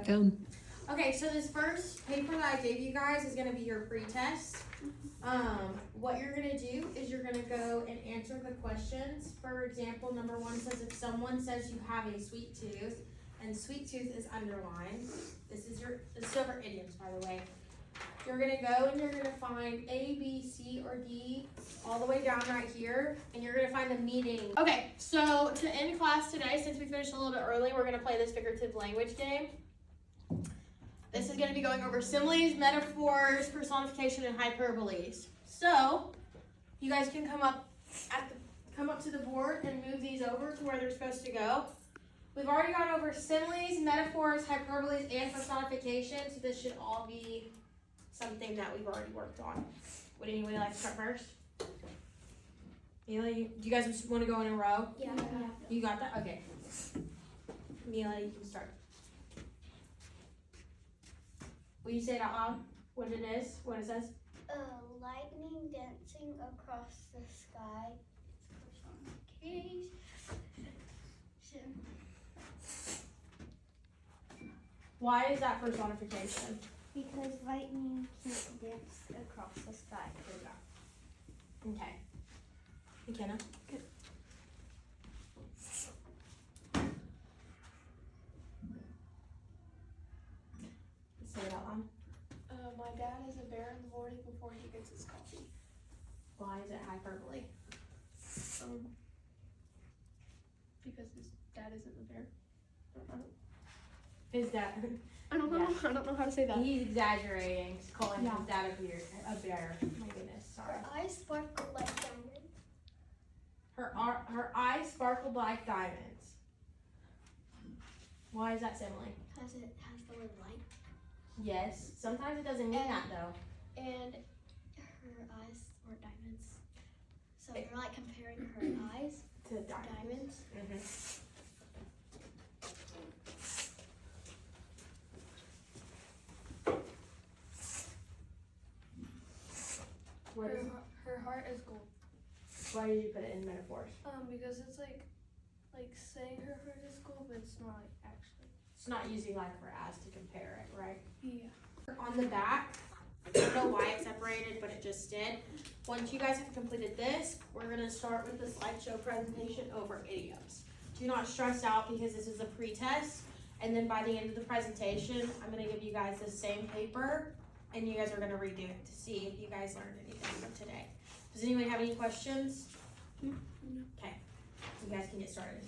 Okay, so this first paper that I gave you guys is gonna be your pre-test. What you're gonna do is you're gonna go and answer the questions. For example, number 1 says if someone says you have a sweet tooth, and sweet tooth is underlined. This is over idioms, by the way. You're gonna go and you're gonna find A, B, C, or D all the way down right here, and you're gonna find the meaning. Okay, so to end class today, since we finished a little bit early, we're gonna play this figurative language game. This is gonna be going over similes, metaphors, personification, and hyperboles. So, you guys can come up to the board and move these over to where they're supposed to go. We've already gone over similes, metaphors, hyperboles, and personification, so this should all be something that we've already worked on. Would anybody like to start first? Mila, do you guys just want to go in a row? Yeah. You got that? Okay. Mila, you can start. Will you say it out loud? What it is? What it says? Lightning dancing across the sky. Why is that personification? Because lightning can't dance across the sky. Okay. McKenna? Good. Say it out loud. My dad is a bear in the morning before he gets his coffee. Why is it hyperbole? Because his dad isn't a bear. His dad. I don't know. Yeah. I don't know how to say that. He's exaggerating, calling his dad a bear. My goodness, sorry. Her eyes sparkle like diamonds. Her eyes sparkled like diamonds. Why is that simile? Because it has the word light. Yes. Sometimes it doesn't mean that though. And her eyes were diamonds. So they're like comparing her eyes To to diamonds. diamonds. What is? Her heart is gold. Why did you put it in metaphors? Because it's like saying her heart is gold, but it's not like actually. It's not using like or as to compare it, right? Yeah. On the back, I don't know why it separated, but it just did. Once you guys have completed this, we're gonna start with the slideshow presentation over idioms. Do not stress out because this is a pre-test, and then by the end of the presentation, I'm gonna give you guys the same paper, and you guys are gonna redo it to see if you guys learned anything from today. Does anybody have any questions? No. Okay, you guys can get started.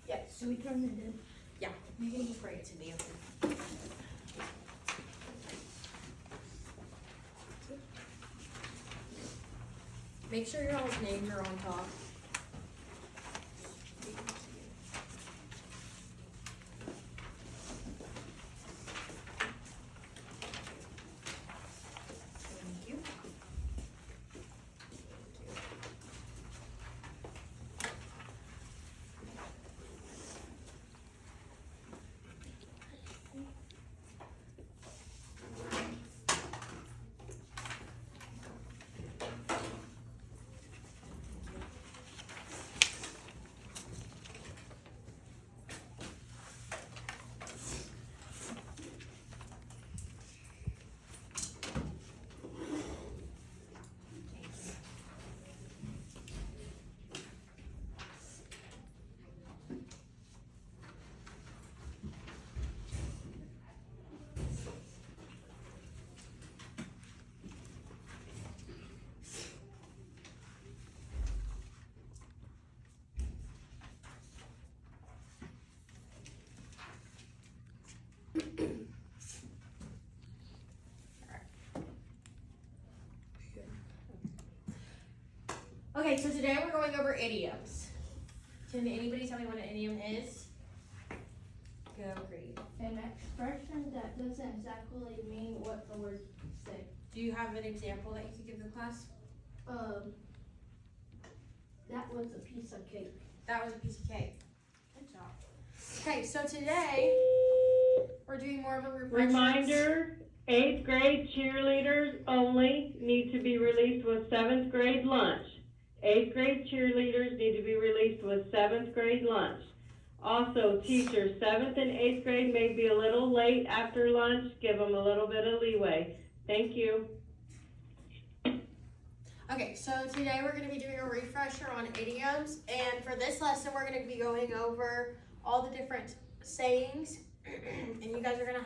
Yeah, so we turn it in. Yeah, you can just bring it to me. Make sure your all's names are on top. Thank you. Okay, so today we're going over idioms. Can anybody tell me what an idiom is? Go, Creed. An expression that doesn't exactly mean what the words say. Do you have an example that you could give the class? That was a piece of cake. That was a piece of cake. Good job. Okay, so today we're doing more of a refresher. Reminder, 8th grade cheerleaders only need to be released with 7th grade lunch. 8th grade cheerleaders need to be released with 7th grade lunch. Also, teachers, 7th and 8th grade may be a little late after lunch. Give them a little bit of leeway. Thank you. Okay, so today we're going to be doing a refresher on idioms, and for this lesson we're going to be going over all the different sayings, and you guys are going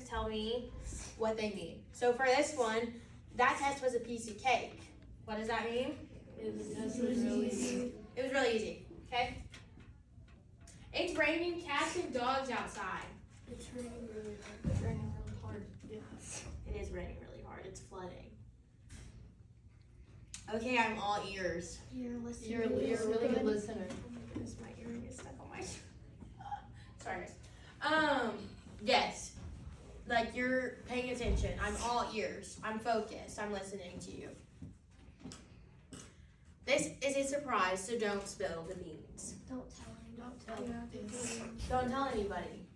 to tell me what they mean. So for this one, that test was a piece of cake. What does that mean? It was really easy. It was really easy, okay? It's raining cats and dogs outside. It's raining really hard. It's raining really hard. Yeah. It is raining really hard. It's flooding. Okay, I'm all ears. You're listening. You're a really good listener. Oh my goodness, my earring is stuck on my. Sorry, guys. Yes. Like you're paying attention. I'm all ears. I'm focused. I'm listening to you. This is a surprise, so don't spill the beans. Don't tell anyone. Don't tell anybody.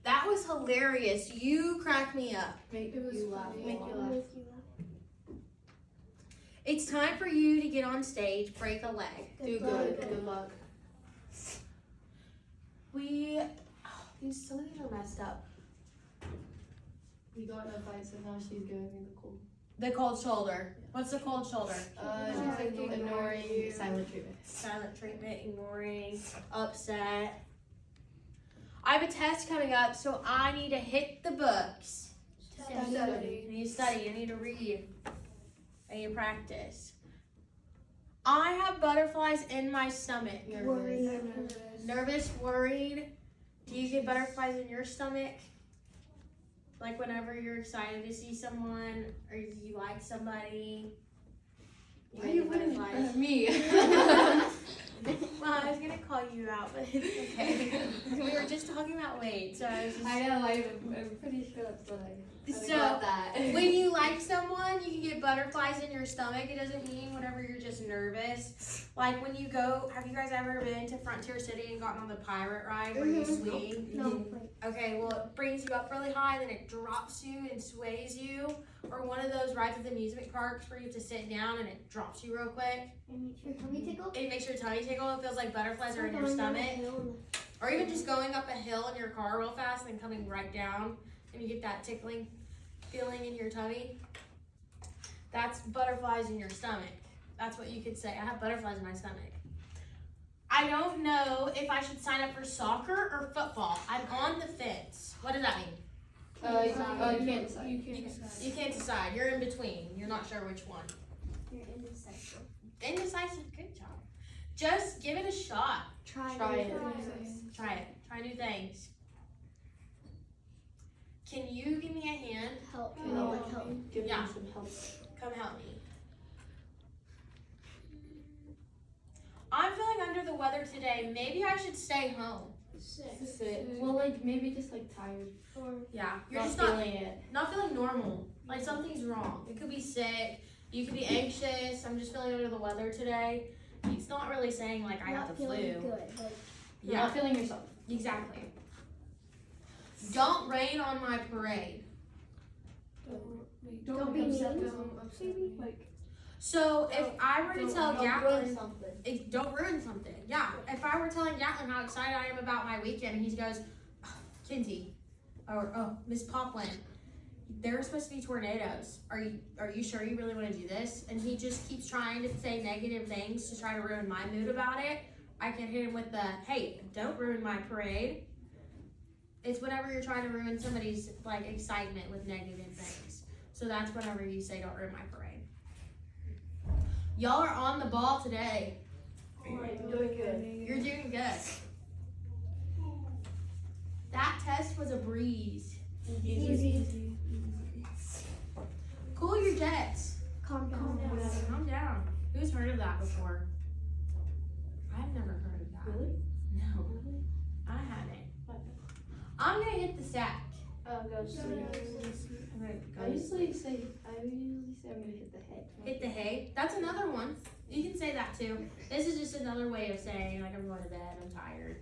That was hilarious. You cracked me up. Make It was you laugh. funny. Make you laugh. Make you laugh. It's time for you to get on stage, break a leg. Do good. Good luck. Some of these are messed up. We got in a fight, so now she's giving me the cold. The cold shoulder. What's the cold shoulder? Ignoring silent treatment. Silent treatment, ignoring, upset. I have a test coming up, so I need to hit the books. Study. I need to study. I need to read. I need to practice. I have butterflies in my stomach. Nervous, worried. Do you get butterflies in your stomach? Like whenever you're excited to see someone or you like somebody? Why are you get putting me? Well, I was gonna call you out, but it's okay. We were just talking about weight, so I was just. I know. I'm pretty sure that's what I So, got that. When you like someone, you can get butterflies in your stomach. It doesn't mean whenever you're just nervous. Like when you go, have you guys ever been to Frontier City and gotten on the pirate ride where you swing? No. Okay, well it brings you up really high, then it drops you and sways you. Or one of those rides at the amusement parks where you have to sit down and it drops you real quick. It makes your tummy tickle. It makes your tummy tickle. It feels like butterflies are in your stomach. Or even just going up a hill in your car real fast and then coming right down and you get that tickling feeling in your tummy. That's butterflies in your stomach. That's what you could say. I have butterflies in my stomach. I don't know if I should sign up for soccer or football. I'm on the fence. What does that mean? You can't decide. You can't decide. You're in between. You're not sure which one. You're indecisive. Indecisive. Good job. Just give it a shot. Try it. Try it. Try new things. Can you give me a hand? Help. Help. Give Yeah. me some help. Come help me. I'm feeling under the weather today. Maybe I should stay home. Sit. Well, like maybe just like tired. Or Yeah. You're Not just not feeling it. feeling normal. Like something's wrong. It could be sick. You could be anxious. I'm just feeling under the weather today. It's not really saying like I have not the flu. feeling good. Like, You're not feeling yourself. Exactly. Don't rain on my parade. Don't be mean. Like, So if I were to tell Gatlin, something. don't ruin something. Yeah. If I were telling Gatlin how excited I am about my weekend, and he goes, Kinsey, or Miss Poplin, there are supposed to be tornadoes. Are you sure you really want to do this? And he just keeps trying to say negative things to try to ruin my mood about it. I can hit him with the, hey, don't ruin my parade. It's whenever you're trying to ruin somebody's like excitement with negative things. So that's whenever you say don't ruin my parade. Y'all are on the ball today. Doing good. You're doing good. That test was a breeze. Easy. Cool your jets. Calm down. Calm down. Who's heard of that before? I've never heard of that. Really? No, I haven't. I'm gonna hit the stack. Go sleep. I usually say I'm gonna hit the head. Hit the hay. That's another one. You can say that too. This is just another way of saying like I'm going to bed. I'm tired.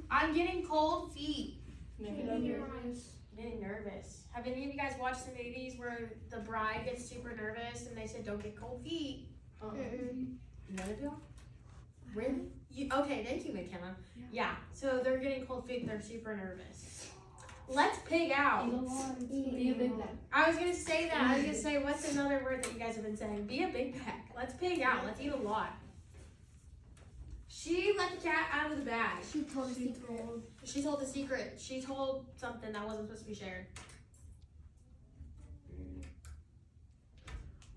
I'm getting cold feet. Getting nervous. Getting nervous. Have any of you guys watched the movies where the bride gets super nervous and they said don't get cold feet? None of y'all? Really? Okay, thank you, McKenna. Yeah. So they're getting cold feet and they're super nervous. Let's pig out. Be a big bag. I was gonna say that. I was gonna say, what's another word that you guys have been saying? Be a big bag. Let's pig out. Let's eat a lot. She let the cat out of the bag. She told a secret. She told a secret. She told something that wasn't supposed to be shared.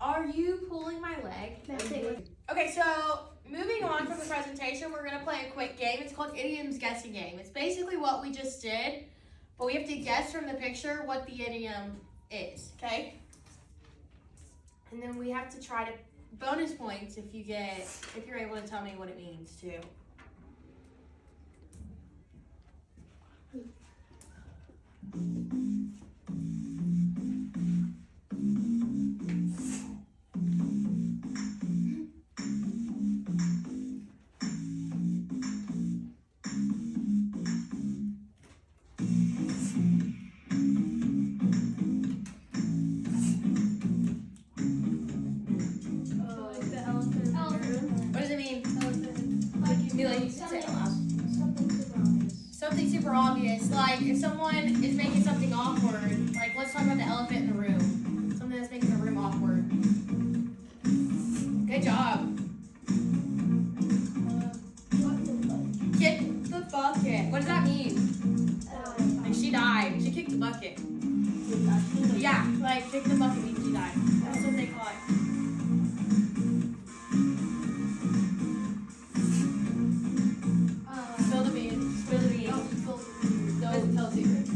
Are you pulling my leg? Okay, so moving on from the presentation, we're gonna play a quick game. It's called Idiom's Guessing Game. It's basically what we just did, but we have to guess from the picture what the idiom is, okay? And then we have to try to bonus points if you're able to tell me what it means too. What does it mean? Mila, you can say it loud. Something super obvious, like if someone is making something awkward, like let's talk about the elephant in the room. Something that's making the room awkward. Good job. Kick the bucket. What does that mean? Like she died. She kicked the bucket. Yeah, like kick the bucket means she died. That's what they call it. Spill the beans. Spill the beans. Don't tell secrets.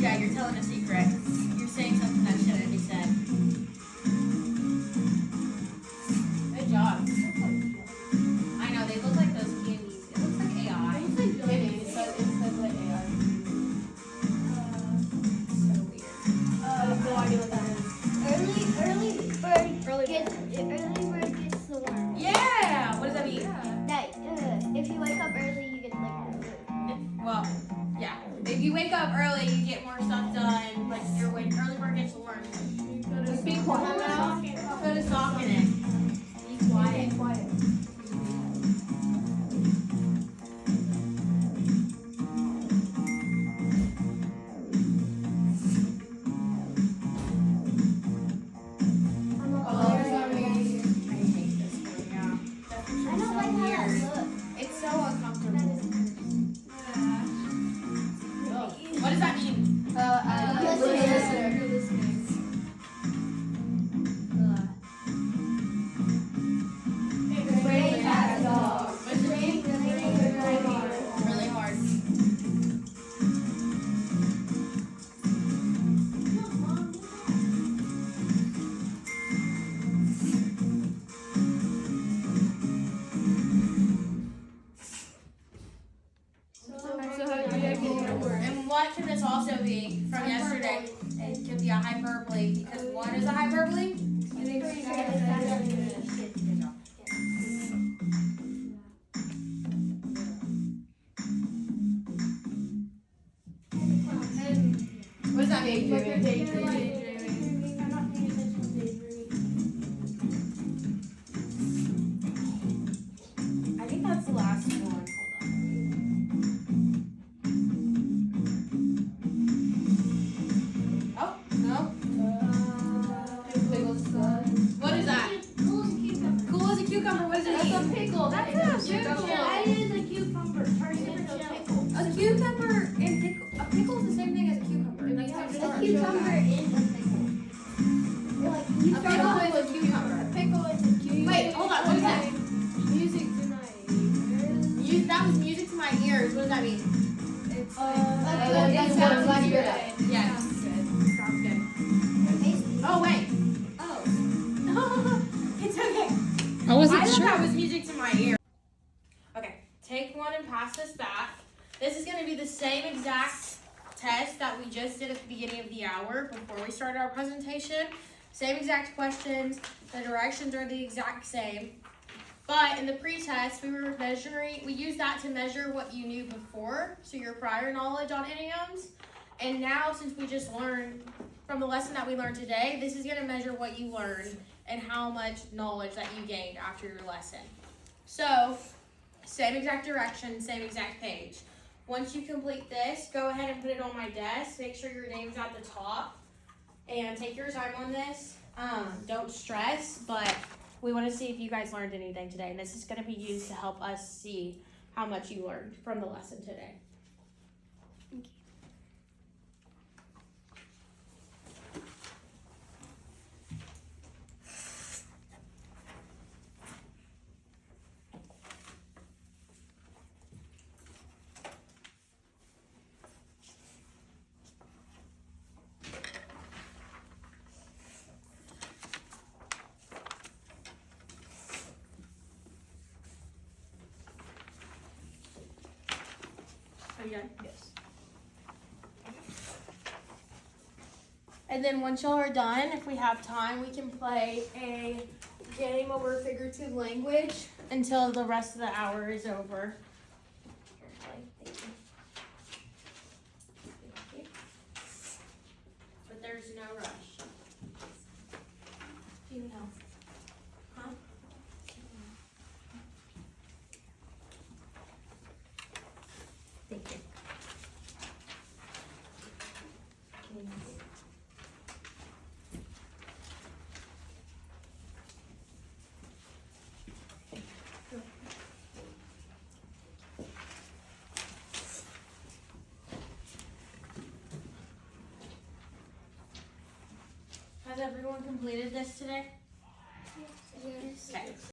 Yeah, you're telling a secret. You're saying something that shouldn't be said. Good job. I know, they look like those candies. It looks like AI. So weird. No idea what that is. Early bird gets the worm. Yeah! What does that mean? That if you wake up early, you get like. Well, yeah. If you wake up early, you get more stuff done. Like your early bird gets the worm. Just be quiet now. Put a sock in it. Be quiet. Quiet. I hate this one, yeah. I don't like how that looks. It's so uncomfortable. What does that mean? Really hard. And what can this also be from yesterday? It could be a hyperbole, because what is a hyperbole? What does that mean? I think that's the last one. Hold on. Oh, no. What is that? Cool as a cucumber. What does it mean? That's a pickle. That's a pickle. I did a cucumber. Turning into a pickle. A cucumber and pickle. A pickle is the same thing as a cucumber. That's how it A starts. cucumber is a pickle. Like you A pickle is a cucumber. A pickle is a cucumber. Wait, hold on. What is that? Music tonight. That was music to my ears. What does that mean? It's It sounds good. Yeah. Sounds good. Oh wait. Oh. my ear. Okay, take one and pass this back. This is gonna be the same exact test that we just did at the beginning of the hour before we started our presentation. Same exact questions, the directions are the exact same. But in the pre-test, we used that to measure what you knew before, so your prior knowledge on idioms. And now, since we just learned from the lesson that we learned today, this is gonna measure what you learned and how much knowledge that you gained after your lesson. So, same exact direction, same exact page. Once you complete this, go ahead and put it on my desk. Make sure your name's at the top. And take your time on this. Don't stress, but we want to see if you guys learned anything today. And this is going to be used to help us see how much you learned from the lesson today. Are you done? Yes. And then once y'all are done, if we have time, we can play a game over figurative language until the rest of the hour is over. But there's no rush. Do you know? Huh? Thank you. Has everyone completed this today? Yes. Okay.